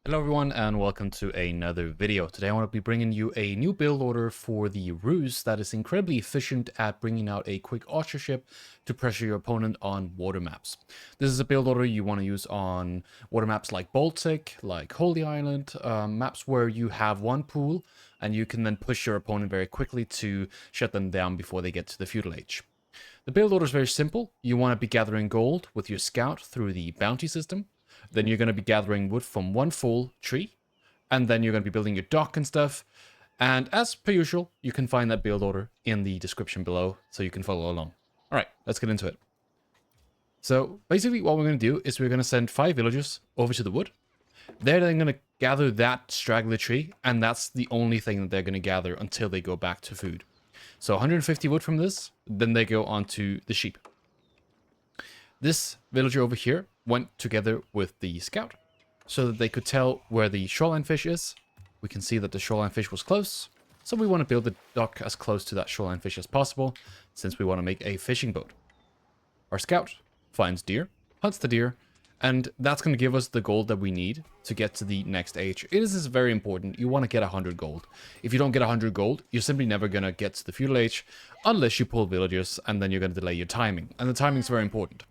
Hello everyone and welcome to another video. Today I want to be bringing you a new build order for the Ruse that is incredibly efficient at bringing out a quick archership to pressure your opponent on water maps. This is a build order you want to use on water maps like Baltic, like Holy Island, maps where you have one pool and you can then push your opponent very quickly to shut them down before they get to the Feudal Age. The build order is very simple. You want to be gathering gold with your scout through the bounty system. Then you're going to be gathering wood from one full tree. And then you're going to be building your dock and stuff. And as per usual, you can find that build order in the description below so you can follow along. All right, let's get into it. So basically what we're going to do is we're going to send 5 villagers over to the wood. They're then going to gather that straggler tree. And that's the only thing that they're going to gather until they go back to food. So 150 wood from this, then they go on to the sheep. This villager over here went together with the scout so that they could tell where the shoreline fish is. We can see that the shoreline fish was close, so we want to build the dock as close to that shoreline fish as possible since we want to make a fishing boat. Our scout finds deer, hunts the deer, and that's going to give us the gold that we need to get to the next age. It is very important. You want to get 100 gold. If you don't get 100 gold, you're simply never going to get to the feudal age unless you pull villagers, and then you're going to delay your timing. And the timing is very important.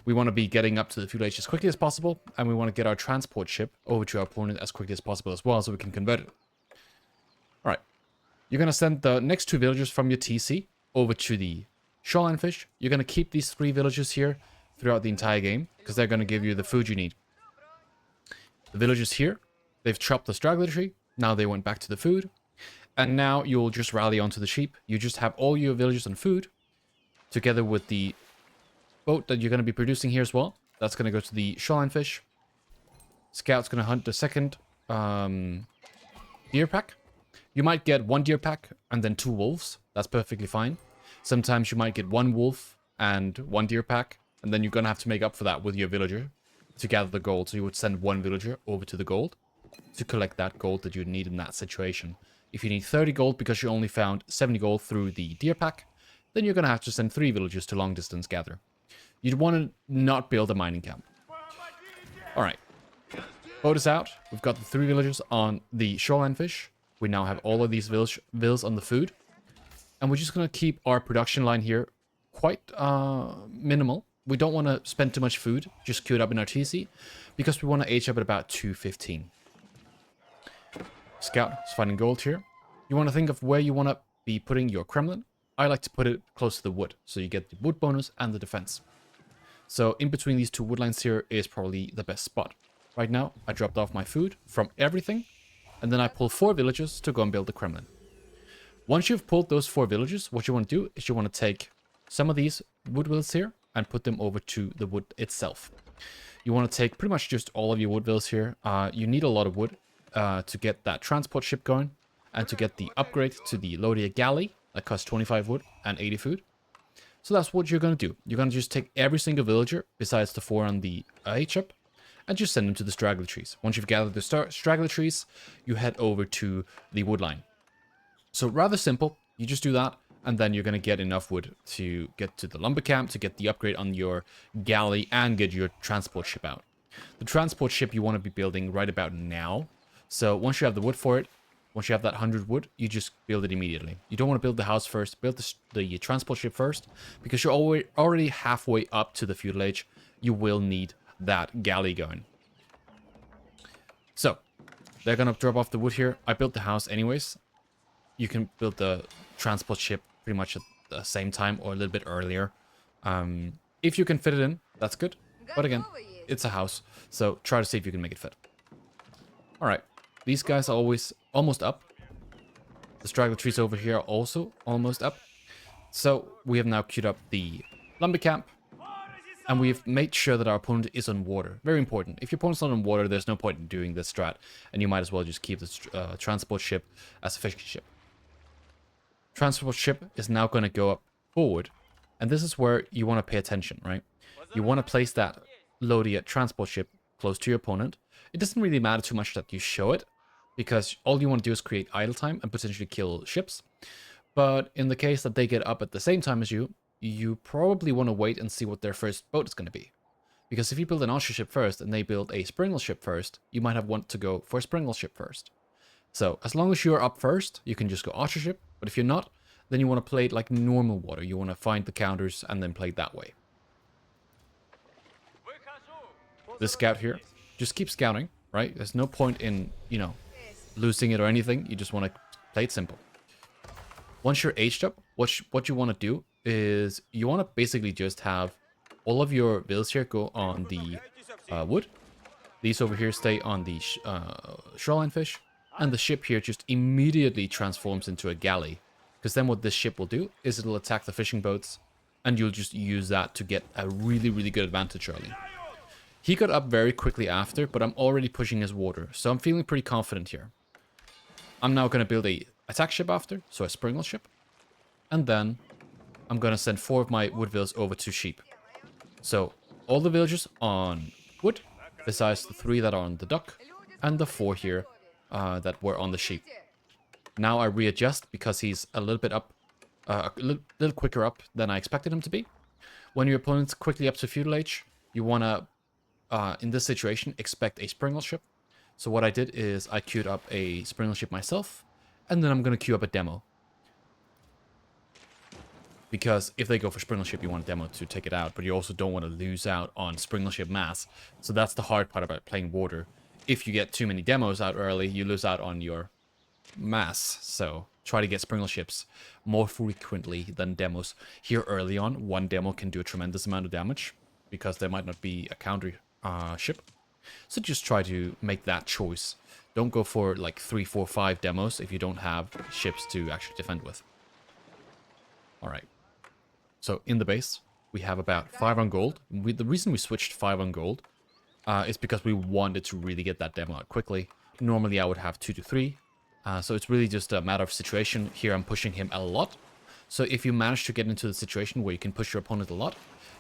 We want to be getting up to the feudal age as quickly as possible, and we want to get our transport ship over to our opponent as quickly as possible as well so we can convert it. Alright. You're going to send the next 2 villagers from your TC over to the shoreline fish. You're going to keep these 3 villagers here throughout the entire game because they're going to give you the food you need. The villagers here, they've chopped the straggler tree. Now they went back to the food. And now you'll just rally onto the sheep. You just have all your villagers on food together with the boat that you're going to be producing here as well. That's going to go to the shoreline fish. Scout's going to hunt the second deer pack. You might get 1 deer pack and then 2 wolves. That's perfectly fine. Sometimes you might get 1 wolf and 1 deer pack. And then you're going to have to make up for that with your villager to gather the gold. So you would send 1 villager over to the gold to collect that gold that you need in that situation. If you need 30 gold because you only found 70 gold through the deer pack, then you're going to have to send 3 villagers to long distance gather. You'd want to not build a mining camp. Alright. Boat is out. We've got the 3 villagers on the shoreline fish. We now have all of these vills on the food. And we're just going to keep our production line here quite minimal. We don't want to spend too much food just queued up in our TC because we want to age up at about 215. Scout is finding gold here. You want to think of where you want to be putting your Kremlin. I like to put it close to the wood so you get the wood bonus and the defense. So in between these 2 wood lines here is probably the best spot. Right now, I dropped off my food from everything, and then I pull 4 villagers to go and build the Kremlin. Once you've pulled those 4 villagers, what you want to do is you want to take some of these wood vills here and put them over to the wood itself. You want to take pretty much just all of your wood vills here. You need a lot of wood to get that transport ship going and to get the upgrade to the Lodia galley that costs 25 wood and 80 food. So that's what you're going to do. You're going to just take every single villager, besides the 4 on the H-up, and just send them to the straggler trees. Once you've gathered the straggler trees, you head over to the wood line. So rather simple. You just do that, and then you're going to get enough wood to get to the lumber camp, to get the upgrade on your galley, and get your transport ship out. The transport ship you want to be building right about now. So once you have the wood for it, once you have that 100 wood, you just build it immediately. You don't want to build the house first. Build the transport ship first, because you're already halfway up to the feudal age. You will need that galley going. So, they're going to drop off the wood here. I built the house anyways. You can build the transport ship pretty much at the same time or a little bit earlier. If you can fit it in, that's good. But again, it's a house, so try to see if you can make it fit. Alright. These guys are almost up. The straggler trees over here are also almost up. So we have now queued up the lumber camp. And we've made sure that our opponent is on water. Very important. If your opponent's not on water, there's no point in doing this strat. And you might as well just keep the transport ship as a fishing ship. Transport ship is now going to go up forward. And this is where you want to pay attention, right? You want to place that Lodia transport ship close to your opponent. It doesn't really matter too much that you show it, because all you want to do is create idle time and potentially kill ships. But in the case that they get up at the same time as you, you probably want to wait and see what their first boat is going to be. Because if you build an archer ship first and they build a springle ship first, you might have want to go for a springle ship first. So as long as you're up first, you can just go archer ship. But if you're not, then you want to play it like normal water. You want to find the counters and then play it that way. This scout here, just keep scouting, right? There's no point in, you know, losing it or anything. You just want to play it simple. Once you're aged up, what you want to do is you want to basically just have all of your bills here go on the wood. These over here stay on the shoreline fish. And the ship here just immediately transforms into a galley. Because then what this ship will do is it'll attack the fishing boats. And you'll just use that to get a really, really good advantage early. He got up very quickly after, but I'm already pushing his water. So I'm feeling pretty confident here. I'm now going to build a attack ship after, so a springle ship. And then I'm going to send 4 of my wood villas over to sheep. So all the villagers on wood, besides the 3 that are on the dock, and the 4 here that were on the sheep. Now I readjust because he's a little bit up, a little quicker up than I expected him to be. When your opponent's quickly up to Feudal Age, you want to, in this situation, expect a springle ship. So what I did is I queued up a springle ship myself, and then I'm going to queue up a demo. Because if they go for springle ship, you want a demo to take it out, but you also don't want to lose out on springle ship mass. So that's the hard part about playing water. If you get too many demos out early, you lose out on your mass. So try to get springle ships more frequently than demos. Here early on, 1 demo can do a tremendous amount of damage because there might not be a counter ship. So just try to make that choice. Don't go for like 3, 4, 5 demos if you don't have ships to actually defend with. Alright. So in the base, we have about 5 on gold. The reason we switched 5 on gold is because we wanted to really get that demo out quickly. Normally I would have 2 to 3. So it's really just a matter of situation. Here I'm pushing him a lot. So if you manage to get into the situation where you can push your opponent a lot,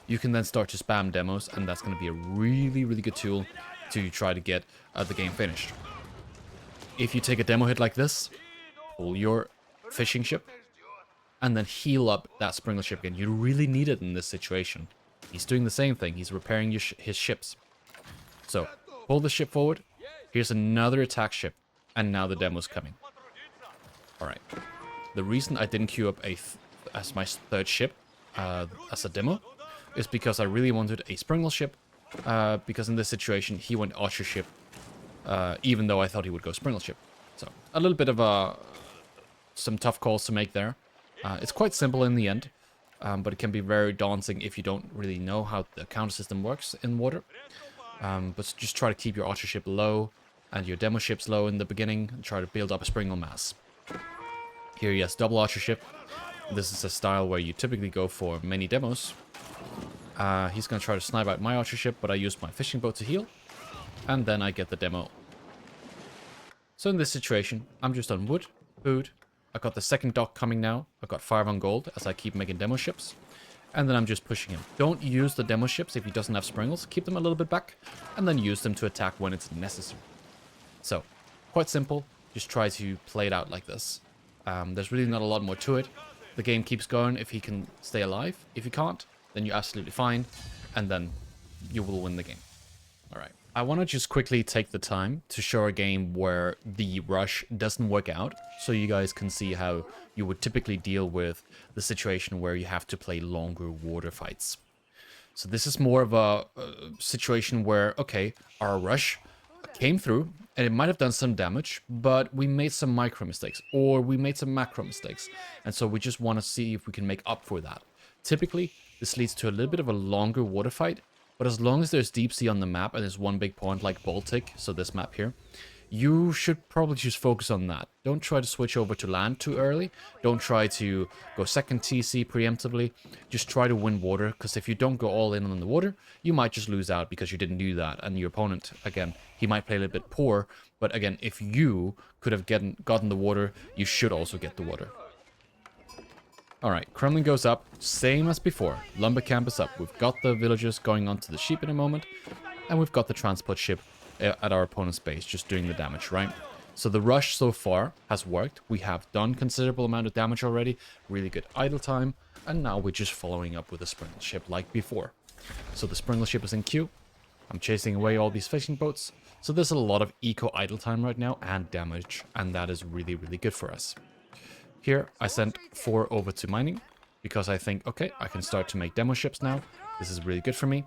you can then start to spam demos, and that's going to be a really, really good tool to try to get the game finished. If you take a demo hit like this, pull your fishing ship, and then heal up that springle ship again. You really need it in this situation. He's doing the same thing. He's repairing his ships. So, pull the ship forward. Here's another attack ship. And now the demo's coming. Alright. The reason I didn't queue up as my 3rd ship as a demo is because I really wanted a springle ship. Because in this situation, he went archer ship. Even though I thought he would go springle ship. So, a little bit of some tough calls to make there. It's quite simple in the end, but it can be very daunting if you don't really know how the counter system works in water. But just try to keep your archer ship low and your demo ships low in the beginning and try to build up a springle mass. Here he has double archer ship. This is a style where you typically go for many demos. He's going to try to snipe out my archer ship, but I use my fishing boat to heal. And then I get the demo. So in this situation, I'm just on wood, food. I got the 2nd dock coming now. I got 5 on gold as I keep making demo ships. And then I'm just pushing him. Don't use the demo ships if he doesn't have springles. Keep them a little bit back. And then use them to attack when it's necessary. So, quite simple. Just try to play it out like this. There's really not a lot more to it. The game keeps going if he can stay alive. If he can't, then you're absolutely fine. And then you will win the game. Alright. I want to just quickly take the time to show a game where the rush doesn't work out, so you guys can see how you would typically deal with the situation where you have to play longer water fights. So this is more of a situation where, okay, our rush came through, and it might have done some damage, but we made some micro mistakes, or we made some macro mistakes, and so we just want to see if we can make up for that. Typically, this leads to a little bit of a longer water fight, but as long as there's deep sea on the map and there's one big point like Baltic, so this map here, you should probably just focus on that. Don't try to switch over to land too early. Don't try to go 2nd TC preemptively. Just try to win water, because if you don't go all in on the water, you might just lose out because you didn't do that. And your opponent, again, he might play a little bit poor, but again, if you could have gotten the water, you should also get the water. Alright, Kremlin goes up, same as before. Lumber camp is up. We've got the villagers going on to the sheep in a moment. And we've got the transport ship at our opponent's base, just doing the damage, right? So the rush so far has worked. We have done considerable amount of damage already. Really good idle time. And now we're just following up with a springle ship like before. So the springle ship is in queue. I'm chasing away all these fishing boats. So there's a lot of eco idle time right now and damage, and that is really, really good for us. Here, I sent 4 over to mining because I think, okay, I can start to make demo ships now. This is really good for me.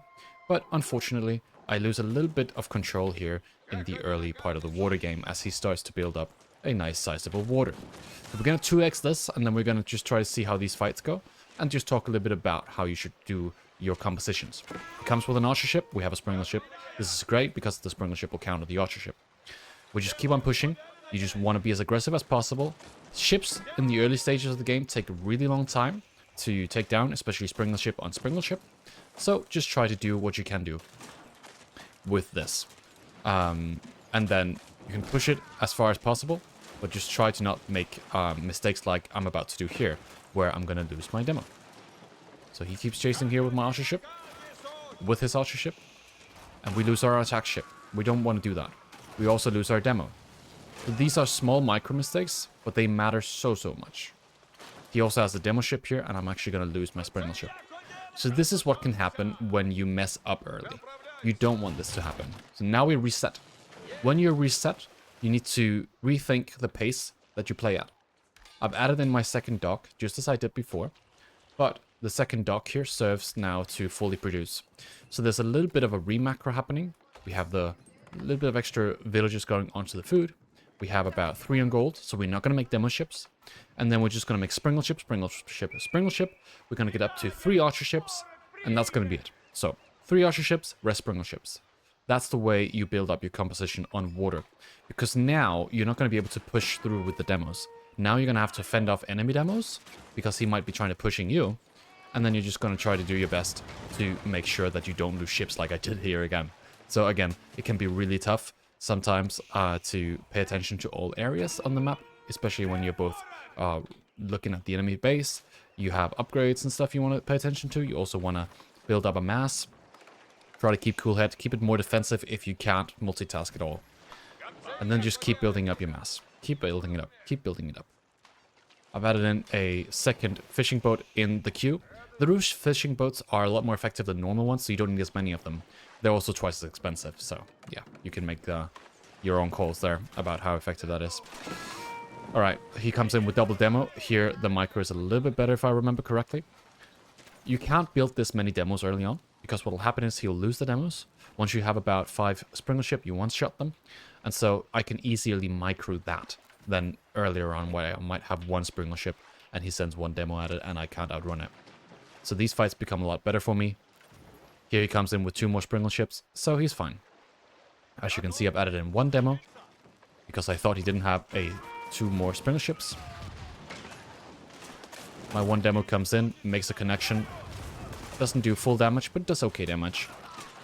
But unfortunately, I lose a little bit of control here in the early part of the water game as he starts to build up a nice sizable water. So we're going to 2x this, and then we're going to just try to see how these fights go and just talk a little bit about how you should do your compositions. It comes with an archer ship. We have a sprinkler ship. This is great because the sprinkler ship will counter the archer ship. We just keep on pushing. You just want to be as aggressive as possible. Ships in the early stages of the game take a really long time to take down, especially sprinkler ship on sprinkler ship. So just try to do what you can do with this. And then you can push it as far as possible, but just try to not make mistakes like I'm about to do here, where I'm going to lose my demo. So he keeps chasing here with my archer ship, with his archer ship, and we lose our attack ship. We don't want to do that. We also lose our demo. So these are small micro mistakes, but they matter so much. He also has the demo ship here, and I'm actually going to lose my sprinkler ship. So this is what can happen when you mess up early. You don't want this to happen. So now we reset. When you're reset, you need to rethink the pace that you play at. I've added in my second dock, just as I did before, but the second dock here serves now to fully produce. So there's a little bit of a remacro happening. We have the little bit of extra villagers going onto the food. We have about 3 on gold, so we're not going to make demo ships. And then we're just going to make sprinkler ship, sprinkler ship, sprinkler ship. We're going to get up to 3 archer ships, and that's going to be it. So 3 archer ships, rest sprinkler ships. That's the way you build up your composition on water. Because now you're not going to be able to push through with the demos. Now you're going to have to fend off enemy demos, because he might be trying to pushing you. And then you're just going to try to do your best to make sure that you don't lose ships like I did here again. So again, it can be really tough sometimes to pay attention to all areas on the map, especially when you're both looking at the enemy base. You have upgrades and stuff you want to pay attention to. You also want to build up a mass. Try to keep cool head. Keep it more defensive if you can't multitask at all. And then just keep building up your mass. Keep building it up. Keep building it up. I've added in a second fishing boat in the queue. The Rouge fishing boats are a lot more effective than normal ones, so you don't need as many of them. They're also twice as expensive, so yeah, you can make your own calls there about how effective that is. Alright, he comes in with double demo. Here, the micro is a little bit better if I remember correctly. You can't build this many demos early on, because what will happen is he'll lose the demos. Once you have about 5 sprinkler ship, you one-shot them. And so I can easily micro that than earlier on where I might have 1 sprinkler ship and he sends 1 demo at it and I can't outrun it. So these fights become a lot better for me. Here he comes in with 2 more sprinkler ships, so he's fine. As you can see, I've added in 1 demo because I thought he didn't have 2 more sprinkler ships. My 1 demo comes in, makes a connection. Doesn't do full damage, but does okay damage.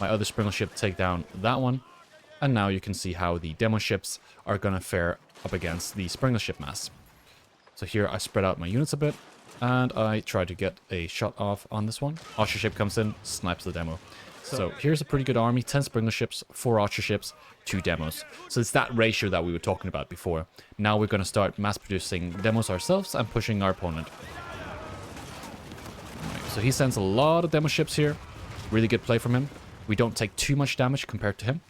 My other sprinkler ship take down that one. And now you can see how the demo ships are going to fare up against the sprinkler ship mass. So here I spread out my units a bit. And I try to get a shot off on this one. Archer ship comes in, snipes the demo. So here's a pretty good army. 10 sprinkler ships, 4 archer ships, 2 demos. So it's that ratio that we were talking about before. Now we're going to start mass producing demos ourselves and pushing our opponent. Right, so he sends a lot of demo ships here. Really good play from him. We don't take too much damage compared to him.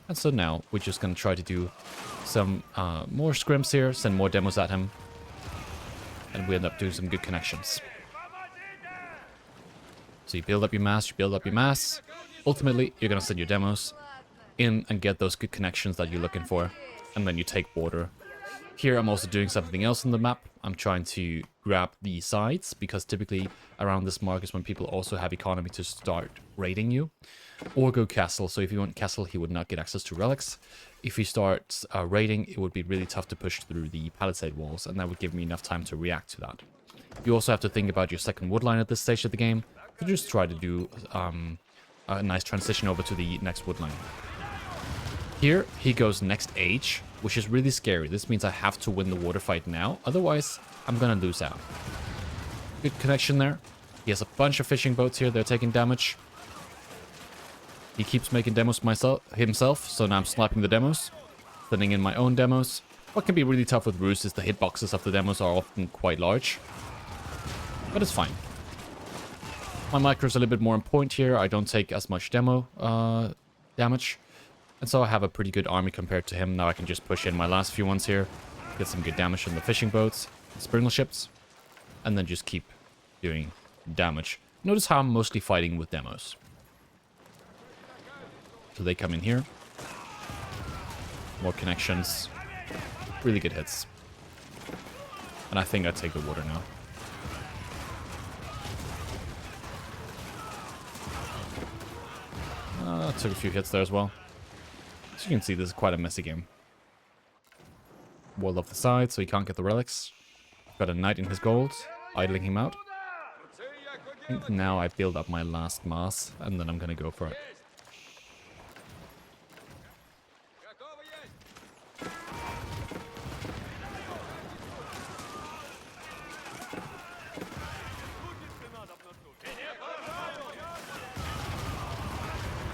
And so now we're just going to try to do some more scrims here, send more demos at him. And we end up doing some good connections. So you build up your mass, you build up your mass. Ultimately, you're going to send your demos in and get those good connections that you're looking for. And then you take border. Here I'm also doing something else on the map. I'm trying to grab the sides, because typically around this mark is when people also have economy to start raiding you. Or go castle. So if you want castle, he would not get access to relics. If he starts raiding, it would be really tough to push through the palisade walls, and that would give me enough time to react to that. You also have to think about your second wood line at this stage of the game. So just try to do a nice transition over to the next wood line. Here, he goes next age, which is really scary. This means I have to win the water fight now, otherwise I'm gonna lose out. Good connection there. He has a bunch of fishing boats here, they're taking damage. He keeps making demos himself, so now I'm sniping the demos, sending in my own demos. What can be really tough with Roost is the hitboxes of the demos are often quite large, but it's fine. My micro's a little bit more on point here. I don't take as much demo damage. And so I have a pretty good army compared to him. Now I can just push in my last few ones here, get some good damage on the fishing boats, springle ships, and then just keep doing damage. Notice how I'm mostly fighting with demos. So they come in here. More connections. Really good hits. And I think I take the water now. Took a few hits there as well. As you can see, this is quite a messy game. Wall off the side so he can't get the relics. Got a knight in his gold, idling him out. I think now I build up my last mass, and then I'm gonna go for it.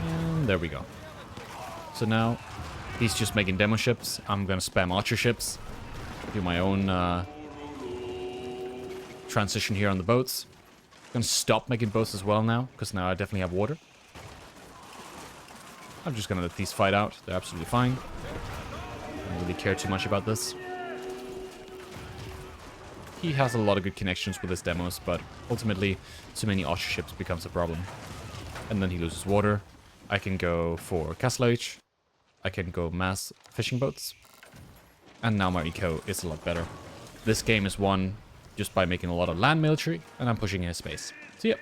And there we go. So now, he's just making demo ships. I'm gonna spam archer ships. Do my own transition here on the boats. I'm gonna stop making boats as well now, because now I definitely have water. I'm just gonna let these fight out. They're absolutely fine. I don't really care too much about this. He has a lot of good connections with his demos, but ultimately, too many archer ships becomes a problem. And then he loses water. I can go for Castle Age. I can go mass fishing boats. And now my eco is a lot better. This game is won just by making a lot of land military, and I'm pushing his space. So yeah,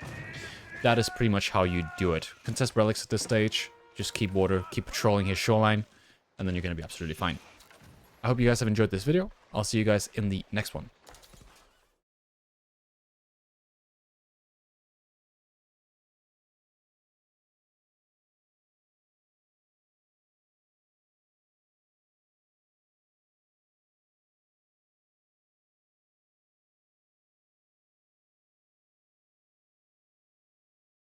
that is pretty much how you do it. Contest relics at this stage. Just keep water, keep patrolling his shoreline, and then you're going to be absolutely fine. I hope you guys have enjoyed this video. I'll see you guys in the next one.